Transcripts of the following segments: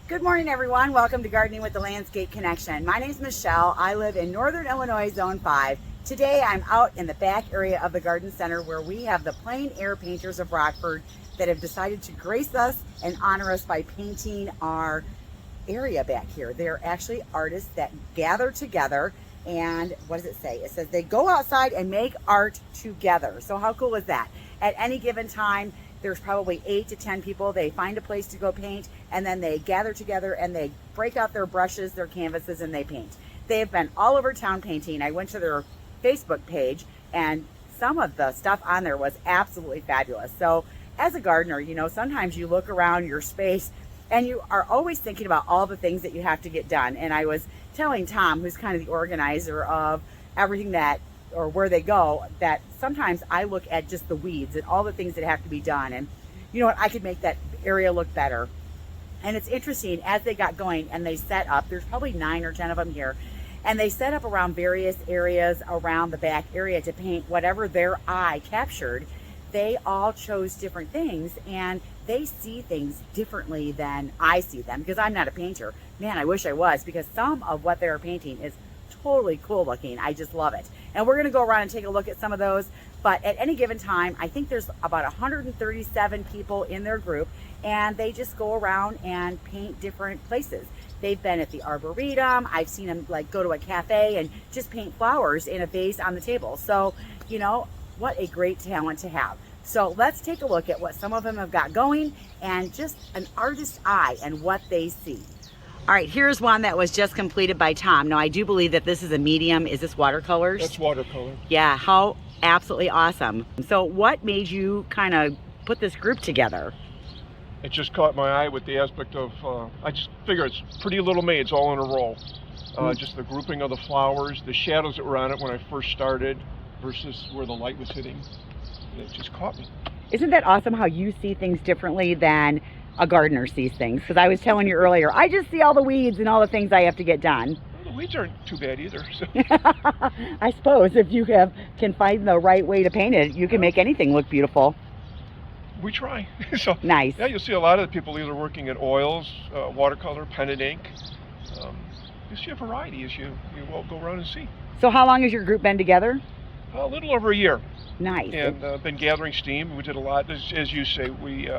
Good morning, everyone. Welcome to Gardening with the Landscape Connection. My name is Michelle. I live in Northern Illinois, Zone 5. Today, I'm out in the back area of the garden center where we have the Plein Air painters of Rockford that have decided to grace us and honor us by painting our area back here. They're actually artists that gather together, and what does it say? It says they go outside and make art together. So how cool is that? At any given time, there's probably 8 to 10 people. They find a place to go paint, and then they gather together and they break out their brushes, their canvases, and they paint. They have been all over town painting. I went to their Facebook page, and some of the stuff on there was absolutely fabulous. So as a gardener, you know, sometimes you look around your space and you are always thinking about all the things that you have to get done. And I was telling Tom, who's kind of the organizer of everything that, or where they go, that sometimes I look at just the weeds and all the things that have to be done. And you know what, I could make that area look better. And it's interesting, as they got going and they set up, there's probably 9 or 10 of them here, and they set up around various areas around the back area to paint whatever their eye captured. They all chose different things, and they see things differently than I see them, because I'm not a painter. Man, I wish I was, because some of what they're painting is totally cool looking. I just love it. And we're going to go around and take a look at some of those. But at any given time, I think there's about 137 people in their group, and they just go around and paint different places. They've been at the Arboretum. I've seen them like go to a cafe and just paint flowers in a vase on the table. So, you know, what a great talent to have. So let's take a look at what some of them have got going and just an artist's eye and what they see. All right, here's one that was just completed by Tom. Now, I do believe that this is a medium. Is this watercolors? That's watercolor. Yeah, how absolutely awesome. So what made you kind of put this group together? It just caught my eye with the aspect of, I just figure it's pretty little maids all in a row. Just the grouping of the flowers, the shadows that were on it when I first started versus where the light was hitting. It just caught me. Isn't that awesome how you see things differently than a gardener sees things? Because I was telling you earlier, I just see all the weeds and all the things I have to get done. Well, the weeds aren't too bad either. So. I suppose if you can find the right way to paint it, you can make anything look beautiful. We try. So nice. Yeah, you'll see a lot of the people either working at oils, watercolor, pen and ink. You see a variety as you go around and see. So how long has your group been together? A little over a year. Nice. And been gathering steam. We did a lot, as you say, we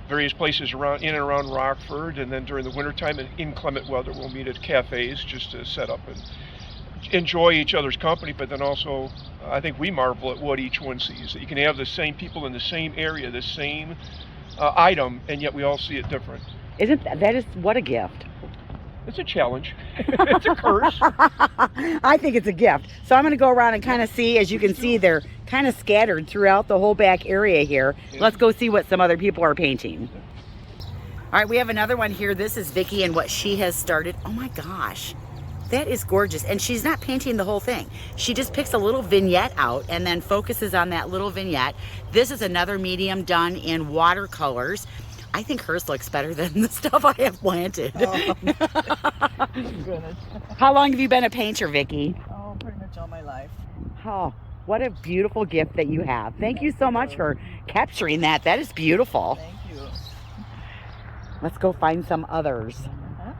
various places around in and around Rockford, and then during the wintertime in inclement weather we'll meet at cafes just to set up and enjoy each other's company. But then also I think we marvel at what each one sees, that you can have the same people in the same area, the same item, and yet we all see it different. Isn't that is what a gift. It's a challenge. It's a curse. I think it's a gift. So I'm going to go around and kind of see. As you can see, they're kind of scattered throughout the whole back area here. Yeah. Let's go see what some other people are painting. All right, we have another one here. This is Vicky and what she has started. Oh my gosh, that is gorgeous. And she's not painting the whole thing. She just picks a little vignette out and then focuses on that little vignette. This is another medium done in watercolors. I think hers looks better than the stuff I have planted. Oh, goodness. How long have you been a painter, Vicki? Oh, pretty much all my life. Oh, what a beautiful gift that you have. Thank you so much for capturing that. That is beautiful. Thank you. Let's go find some others. All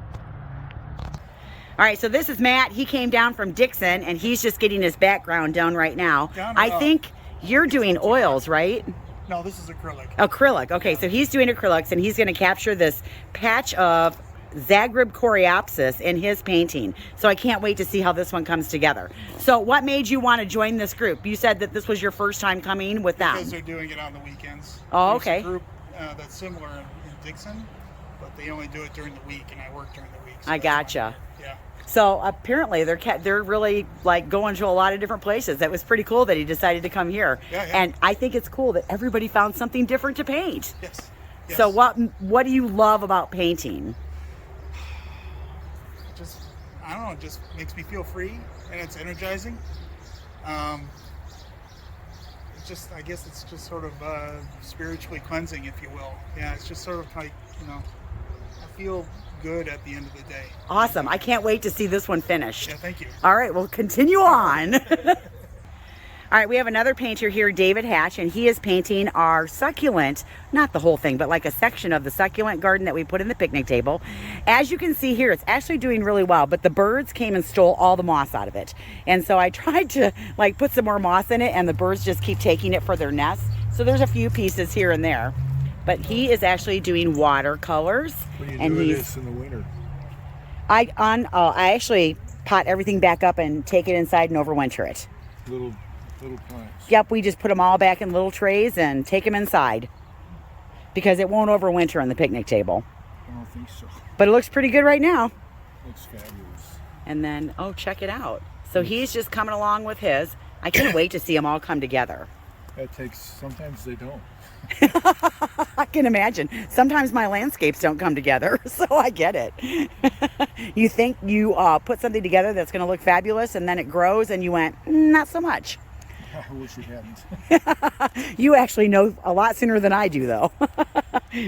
right, so this is Matt. He came down from Dixon, and he's just getting his background done right now. I think you're doing oils, right? No, this is acrylic. Acrylic. Okay, so he's doing acrylics, and he's going to capture this patch of Zagreb Coreopsis in his painting. So I can't wait to see how this one comes together. So what made you want to join this group? You said that this was your first time coming with them. Because they're doing it on the weekends. Oh, okay. There's a group that's similar in Dixon, but they only do it during the week, and I work during the week. So I gotcha. Yeah. So apparently they're really like going to a lot of different places. That was pretty cool that he decided to come here. Yeah. And I think it's cool that everybody found something different to paint. Yes. So what do you love about painting? Just, I don't know, it just makes me feel free, and it's energizing. It's just, I guess it's just sort of spiritually cleansing, if you will. Yeah, it's just sort of like, you know, I feel good at the end of the day. Awesome. I can't wait to see this one finished. Yeah, thank you. All right, we'll continue on. All right, we have another painter here, David Hatch, and he is painting our succulent, not the whole thing, but like a section of the succulent garden that we put in the picnic table. As you can see here, it's actually doing really well, but the birds came and stole all the moss out of it. And so I tried to like put some more moss in it, and the birds just keep taking it for their nests. So there's a few pieces here and there. But he is actually doing watercolors. What do you and do with he's this in the winter? I actually pot everything back up and take it inside and overwinter it. Little plants. Yep, we just put them all back in little trays and take them inside because it won't overwinter on the picnic table. I don't think so. But it looks pretty good right now. Looks fabulous. And then, oh, check it out. So he's just coming along with his. I can't wait to see them all come together. That takes, sometimes they don't. I can imagine. Sometimes my landscapes don't come together, so I get it. You think you put something together that's going to look fabulous, and then it grows, and you went, not so much. I wish it hadn't. You actually know a lot sooner than I do, though.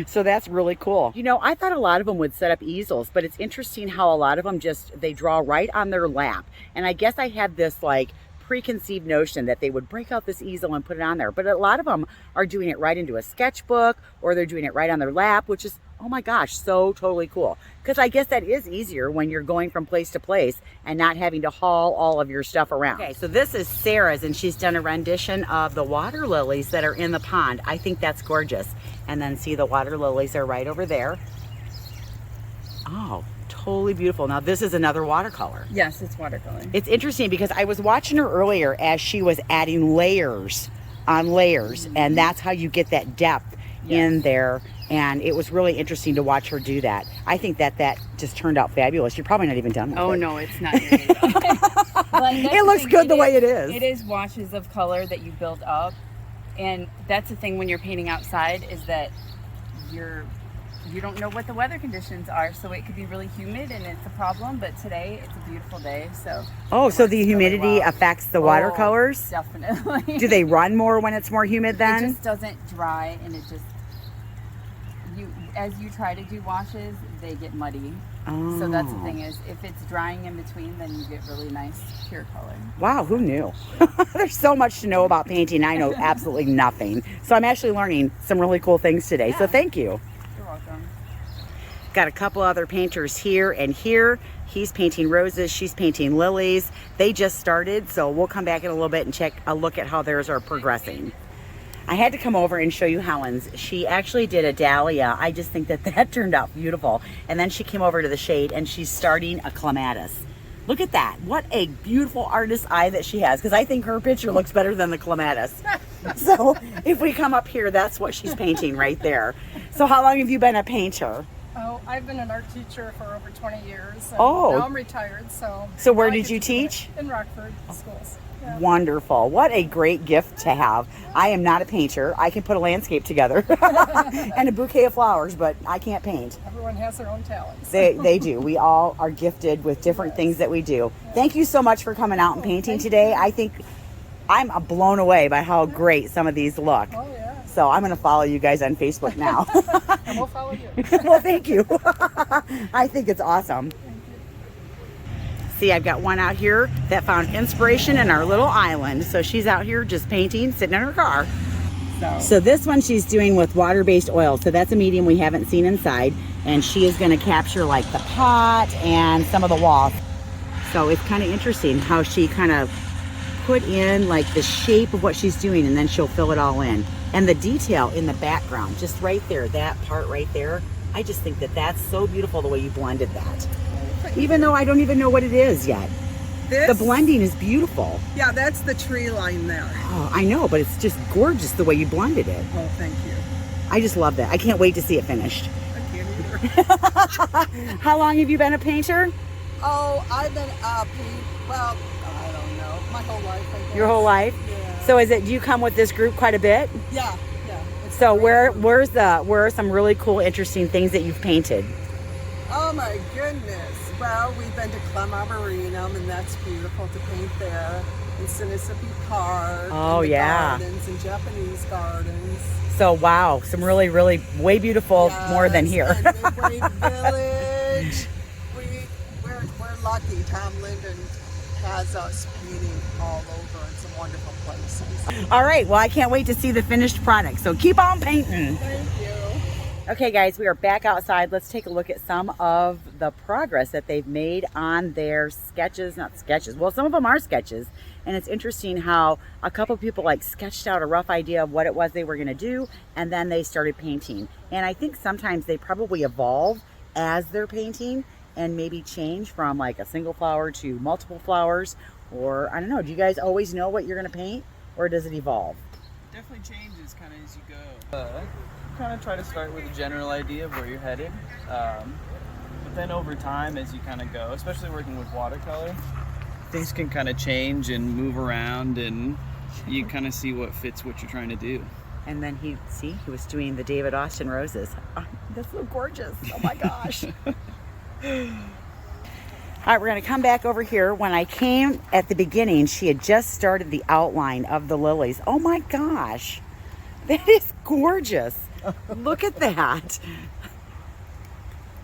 So that's really cool. You know, I thought a lot of them would set up easels, but it's interesting how a lot of them they draw right on their lap. And I guess I had this like preconceived notion that they would break out this easel and put it on there, but a lot of them are doing it right into a sketchbook, or they're doing it right on their lap, which is, oh my gosh, so totally cool. Because I guess that is easier when you're going from place to place and not having to haul all of your stuff around. Okay, so this is Sarah's, and she's done a rendition of the water lilies that are in the pond. I think that's gorgeous. And then see, the water lilies are right over there. Oh, totally beautiful. Now this is another watercolor. Yes, it's watercolor. It's interesting because I was watching her earlier as she was adding layers on layers, and that's how you get that depth in there. And it was really interesting to watch her do that. I think that just turned out fabulous. You're probably not even done with it. Oh no, it's not. It looks good the way it is. It is washes of color that you build up, and that's the thing when you're painting outside is that you don't know what the weather conditions are, so it could be really humid and it's a problem, but today it's a beautiful day, so so the humidity really well. affects the watercolors? Definitely. Do they run more when it's more humid then? It just doesn't dry, and it just as you try to do washes, they get muddy. So that's the thing is, if it's drying in between, then you get really nice pure color. Wow, who knew? There's so much to know about painting. I know absolutely nothing. So I'm actually learning some really cool things today. So thank you. You're welcome. Got a couple other painters here and here. He's painting roses, she's painting lilies. They just started, so we'll come back in a little bit and take a look at how theirs are progressing. I had to come over and show you Helen's. She actually did a dahlia. I just think that turned out beautiful. And then she came over to the shade and she's starting a clematis. Look at that. What a beautiful artist's eye that she has, because I think her picture looks better than the clematis. So if we come up here, that's what she's painting right there. So how long have you been a painter? Oh, I've been an art teacher for over 20 years. Oh. Now I'm retired, so. So where now I did get you to do it teach? In Rockford schools. Yeah. Wonderful. What a great gift to have. I am not a painter. I can put a landscape together and a bouquet of flowers, but I can't paint. Everyone has their own talents. They do. We all are gifted with different things that we do. Thank you so much for coming out and painting today. I think I'm blown away by how great some of these look. Oh, yeah. So I'm going to follow you guys on Facebook now. And we'll follow you. Well, thank you. I think it's awesome. See, I've got one out here that found inspiration in our little island. So she's out here just painting, sitting in her car. So this one she's doing with water-based oil. So that's a medium we haven't seen inside. And she is going to capture like the pot and some of the walls. So it's kind of interesting how she kind of put in like the shape of what she's doing, and then she'll fill it all in. And the detail in the background, just right there, that part right there. I just think that's so beautiful the way you blended that. Even though I don't even know what it is yet. The blending is beautiful. Yeah, that's the tree line there. Oh, I know, but it's just gorgeous the way you blended it. Oh, thank you. I just love that. I can't wait to see it finished. I can't either. How long have you been a painter? Oh, I've been well, I don't know, my whole life, I guess. Your whole life? Yeah. So do you come with this group quite a bit? Yeah. So where are some really cool, interesting things that you've painted? Oh my goodness. Well, we've been to Clem Arboretum, and that's beautiful to paint there. In Sinisippi Park. Oh, and the yeah. Gardens and Japanese gardens. So wow, some really, really way beautiful, more than here. And Midway Village. We're lucky. Tom Linden has us painting all over in some wonderful places. All right, well, I can't wait to see the finished product, so keep on painting. Thank you. Okay guys, we are back outside. Let's take a look at some of the progress that they've made on their sketches. Not sketches, well, some of them are sketches. And it's interesting how a couple people like sketched out a rough idea of what it was they were gonna do, and then they started painting. And I think sometimes they probably evolve as they're painting and maybe change from like a single flower to multiple flowers, or I don't know. Do you guys always know what you're gonna paint, or does it evolve? Definitely changes kind of as you go. Kind of try to start with a general idea of where you're headed, but then over time as you kind of go, especially working with watercolor, things can kind of change and move around, and you kind of see what fits what you're trying to do. And then he was doing the David Austin roses. Oh, that's so gorgeous. Oh my gosh. All right, we're gonna come back over here. When I came at the beginning, she had just started the outline of the lilies. Oh my gosh, that is gorgeous. Look at that.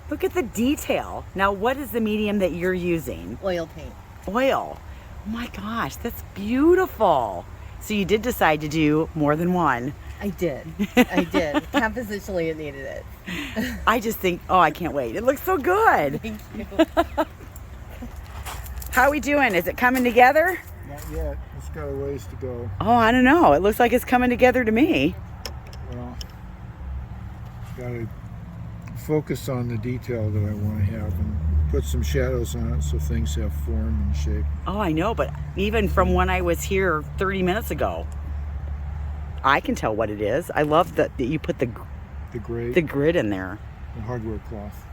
Look at the detail. Now, what is the medium that you're using? Oil paint. Oil. Oh my gosh, that's beautiful. So you did decide to do more than one. I did. I did. Compositionally, it needed it. I just think, oh, I can't wait. It looks so good. Thank you. How are we doing? Is it coming together? Not yet. It's got a ways to go. Oh, I don't know. It looks like it's coming together to me. Well, got to focus on the detail that I want to have and put some shadows on it so things have form and shape. Oh, I know, but even from when I was here 30 minutes ago, I can tell what it is. I love that you put the grid in there. The hardware cloth.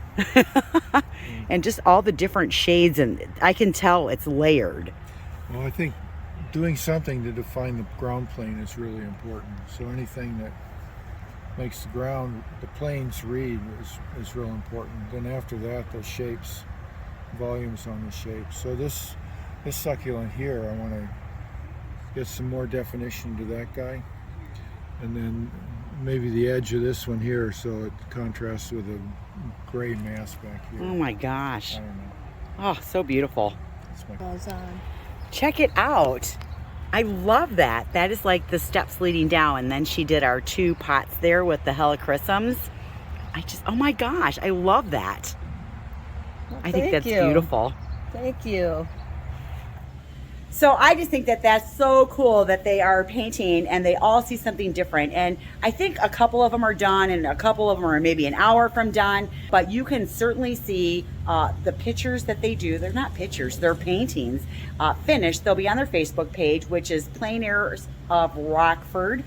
And just all the different shades, and I can tell it's layered. Well, I think doing something to define the ground plane is really important. So anything that makes the planes read is real important. Then after that, the shapes, volumes on the shapes. So this succulent here, I want to get some more definition to that guy. And then maybe the edge of this one here so it contrasts with a gray mass back here. Oh my gosh. I don't know. Oh, so beautiful. That's my Goes on. Check it out. I love that. That is like the steps leading down. And then she did our 2 pots there with the helichrysums. Oh my gosh, I love that. Well, I think that's thank you. beautiful. Thank you. So I just think that that's so cool that they are painting and they all see something different. And I think a couple of them are done and a couple of them are maybe an hour from done, but you can certainly see the pictures that they do. They're not pictures, they're paintings finished. They'll be on their Facebook page, which is Plein Air of Rockford.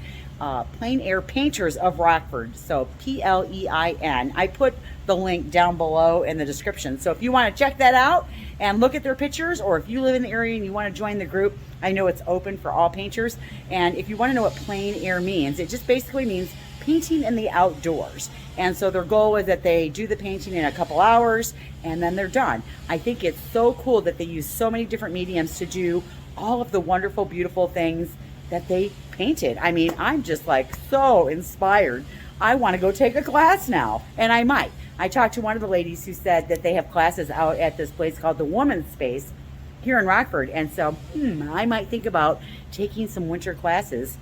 Plein Air Painters of Rockford, so Plein. I put the link down below in the description. So if you want to check that out and look at their pictures, or if you live in the area and you want to join the group, I know it's open for all painters. And if you want to know what Plein Air means, it just basically means painting in the outdoors. And so their goal is that they do the painting in a couple hours and then they're done. I think it's so cool that they use so many different mediums to do all of the wonderful, beautiful things that they painted. I mean, I'm just like so inspired. I want to go take a class now, and I might. I talked to one of the ladies who said that they have classes out at this place called the Woman's Space here in Rockford, and so I might think about taking some winter classes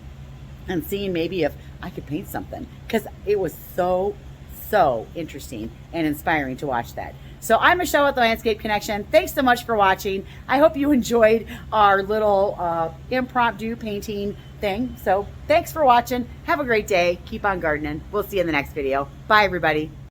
and seeing maybe if I could paint something, because it was so interesting and inspiring to watch that. So I'm Michelle with the Landscape Connection. Thanks so much for watching. I hope you enjoyed our little impromptu painting thing. So thanks for watching. Have a great day. Keep on gardening. We'll see you in the next video. Bye, everybody.